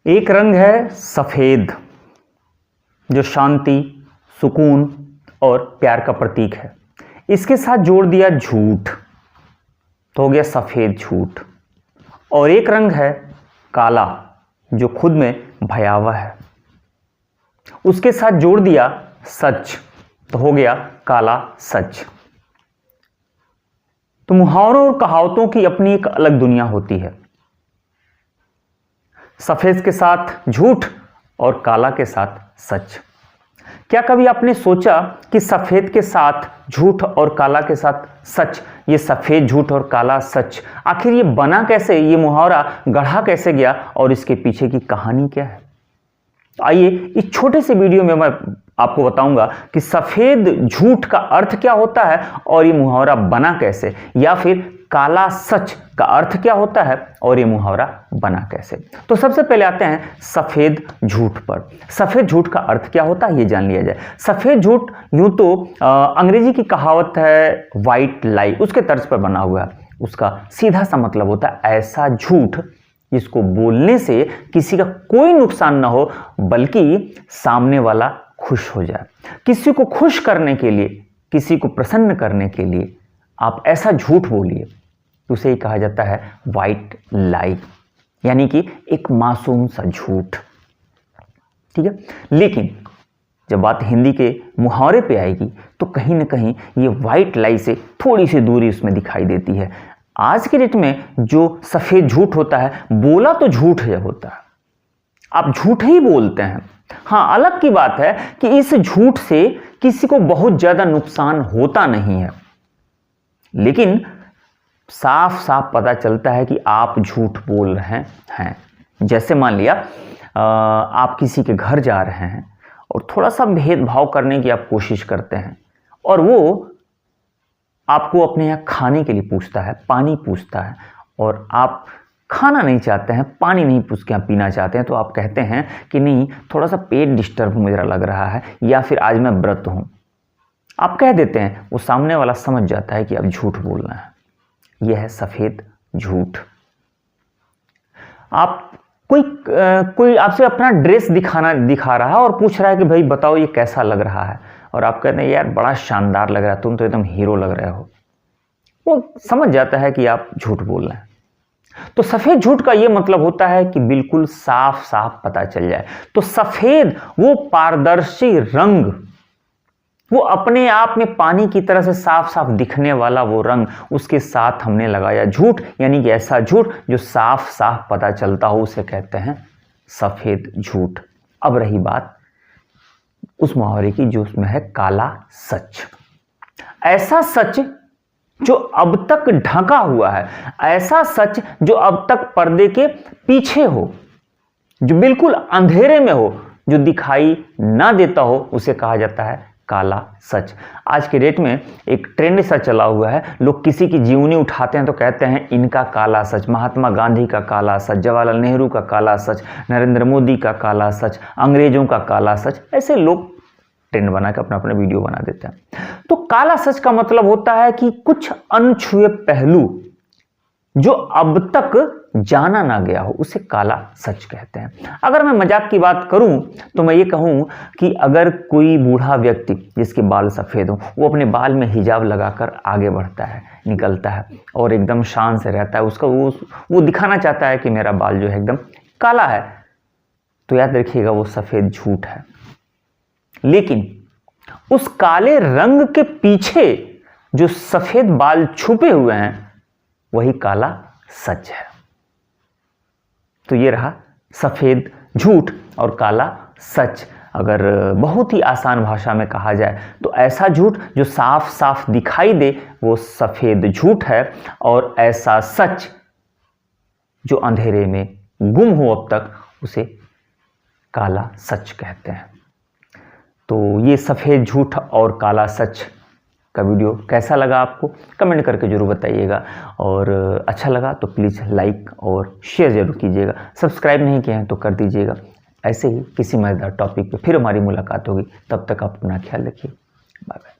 एक रंग है सफेद, जो शांति, सुकून और प्यार का प्रतीक है। इसके साथ जोड़ दिया झूठ, तो हो गया सफेद झूठ। और एक रंग है काला, जो खुद में भयावह है। उसके साथ जोड़ दिया सच, तो हो गया काला सच। तो मुहावरों और कहावतों की अपनी एक अलग दुनिया होती है। सफेद के साथ झूठ और काला के साथ सच। क्या कभी आपने सोचा कि सफेद के साथ झूठ और काला के साथ सच, ये सफेद झूठ और काला सच, आखिर ये बना कैसे, ये मुहावरा गढ़ा कैसे गया और इसके पीछे की कहानी क्या है? आइए इस छोटे से वीडियो में मैं आपको बताऊंगा कि सफेद झूठ का अर्थ क्या होता है और ये मुहावरा बना कैसे, या फिर काला सच का अर्थ क्या होता है और ये मुहावरा बना कैसे। तो सबसे पहले आते हैं सफेद झूठ पर। सफेद झूठ का अर्थ क्या होता है ये जान लिया जाए। सफेद झूठ यूं तो अंग्रेजी की कहावत है वाइट लाई, उसके तर्ज पर बना हुआ है। उसका सीधा सा मतलब होता है ऐसा झूठ जिसको बोलने से किसी का कोई नुकसान ना हो, बल्कि सामने वाला खुश हो जाए। किसी को खुश करने के लिए, किसी को प्रसन्न करने के लिए आप ऐसा झूठ बोलिए, तो उसे ही कहा जाता है वाइट लाई, यानी कि एक मासूम सा झूठ। ठीक है, लेकिन जब बात हिंदी के मुहावरे पे आएगी तो कहीं ना कहीं ये वाइट लाई से थोड़ी सी दूरी उसमें दिखाई देती है। आज के डेट में जो सफेद झूठ होता है, बोला तो झूठ है होता है, आप झूठ ही बोलते हैं। हाँ, अलग की बात है कि इस झूठ से किसी को बहुत ज्यादा नुकसान होता नहीं है, लेकिन साफ साफ पता चलता है कि आप झूठ बोल रहे हैं। जैसे मान लिया आप किसी के घर जा रहे हैं और थोड़ा सा भेदभाव करने की आप कोशिश करते हैं, और वो आपको अपने यहाँ खाने के लिए पूछता है, पानी पूछता है, और आप खाना नहीं चाहते हैं, पानी नहीं पूछ के आप पीना चाहते हैं, तो आप कहते हैं कि नहीं, थोड़ा सा पेट डिस्टर्ब मुझे लग रहा है, या फिर आज मैं व्रत हूँ। आप कह देते हैं, वो सामने वाला समझ जाता है कि आप झूठ बोल रहे हैं। यह है सफेद झूठ। आप कोई आपसे अपना ड्रेस दिखा रहा है और पूछ रहा है कि भाई बताओ ये कैसा लग रहा है, और आप कहते हैं यार बड़ा शानदार लग रहा है, तुम तो एकदम हीरो लग रहे हो। वो समझ जाता है कि आप झूठ बोल रहे हैं। तो सफेद झूठ का ये मतलब होता है कि बिल्कुल साफ साफ पता चल जाए। तो सफेद वो पारदर्शी रंग, वो अपने आप में पानी की तरह से साफ साफ दिखने वाला वो रंग, उसके साथ हमने लगाया झूठ, यानी कि ऐसा झूठ जो साफ साफ पता चलता हो, उसे कहते हैं सफेद झूठ। अब रही बात उस मुहावरे की जो उसमें है काला सच। ऐसा सच जो अब तक ढका हुआ है, ऐसा सच जो अब तक पर्दे के पीछे हो, जो बिल्कुल अंधेरे में हो, जो दिखाई ना देता हो, उसे कहा जाता है काला सच। आज के डेट में एक ट्रेंड सा चला हुआ है, लोग किसी की जीवनी उठाते हैं तो कहते हैं इनका काला सच, महात्मा गांधी का काला सच, जवाहरलाल नेहरू का काला सच, नरेंद्र मोदी का काला सच, अंग्रेजों का काला सच। ऐसे लोग ट्रेंड बना के अपना अपना वीडियो बना देते हैं। तो काला सच का मतलब होता है कि कुछ अनछुए पहलू जो अब तक जाना ना गया हो, उसे काला सच कहते हैं। अगर मैं मजाक की बात करूं तो मैं ये कहूं कि अगर कोई बूढ़ा व्यक्ति जिसके बाल सफेद हो, वो अपने बाल में हिजाब लगाकर आगे बढ़ता है, निकलता है और एकदम शान से रहता है, उसका वो दिखाना चाहता है कि मेरा बाल जो है एकदम काला है, तो याद रखिएगा वो सफेद झूठ है। लेकिन उस काले रंग के पीछे जो सफेद बाल छुपे हुए हैं, वही काला सच है। तो ये रहा सफेद झूठ और काला सच। अगर बहुत ही आसान भाषा में कहा जाए तो ऐसा झूठ जो साफ साफ दिखाई दे, वो सफेद झूठ है, और ऐसा सच जो अंधेरे में गुम हो अब तक, उसे काला सच कहते हैं। तो ये सफेद झूठ और काला सच का वीडियो कैसा लगा आपको, कमेंट करके जरूर बताइएगा, और अच्छा लगा तो प्लीज़ लाइक और शेयर जरूर कीजिएगा। सब्सक्राइब नहीं किए हैं तो कर दीजिएगा। ऐसे ही किसी मजेदार टॉपिक पे फिर हमारी मुलाकात होगी। तब तक आप अपना ख्याल रखिए। Bye bye.